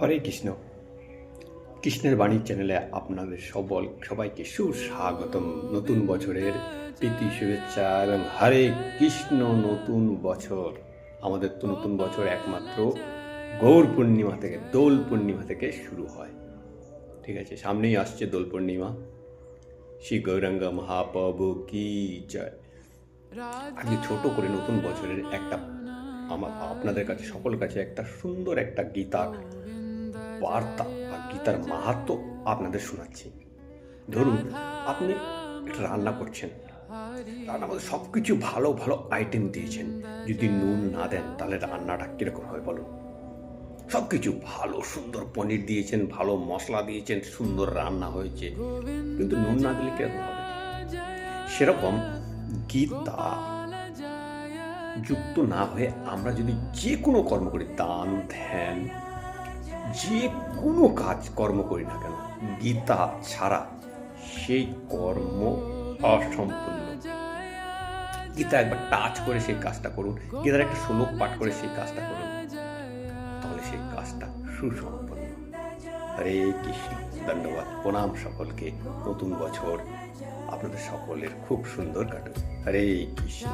হরে কৃষ্ণ। কৃষ্ণের বাণী চ্যানেলে আপনাদের সবাইকে সুস্বাগতম। নতুন বছরের প্রীতি শুভেচ্ছা এবং হরে কৃষ্ণ। নতুন বছর, আমাদের তো নতুন বছর একমাত্র গৌর পূর্ণিমা থেকে, দোল পূর্ণিমা থেকে শুরু হয়। ঠিক আছে, সামনেই আসছে দোল পূর্ণিমা। শ্রী গৌরাঙ্গ মহাপ্রভু কি জয়। আজকে ছোট করে নতুন বছরের একটা আপনাদের কাছে, সকলের কাছে একটা সুন্দর একটা গীতার বার্তা বা গীতার মাহাত্ম্য আপনাদের শোনাচ্ছি। ধরুন, আপনি একটা রান্না করছেন, রান্নার মধ্যে সব কিছু ভালো ভালো আইটেম দিয়েছেন, যদি নুন না দেন তাহলে রান্নাটা কীরকম হয় বলুন? সব কিছু ভালো সুন্দর পনির দিয়েছেন, ভালো মশলা দিয়েছেন, সুন্দর রান্না হয়েছে, কিন্তু নুন না দিলে কীরকম হবে? সেরকম গীতা যুক্ত না হয়ে আমরা যদি যে কোনো কর্ম করি, দান ধ্যান যে কোনো কর্ম করি না কেন, গীতা ছাড়া সেই কর্ম অসম্পূর্ণ। গীতা একবার টাচ করে সেই কাজটা করুন, গীতার একটা শ্লোক পাঠ করে সেই কাজটা করুন, তাহলে সেই কাজটা সুসম্পন্ন। হরে কৃষ্ণ। ধন্যবাদ, প্রণাম সকলকে। নতুন বছর আপনাদের সকলের খুব সুন্দর কাটুক। হরে কৃষ্ণ।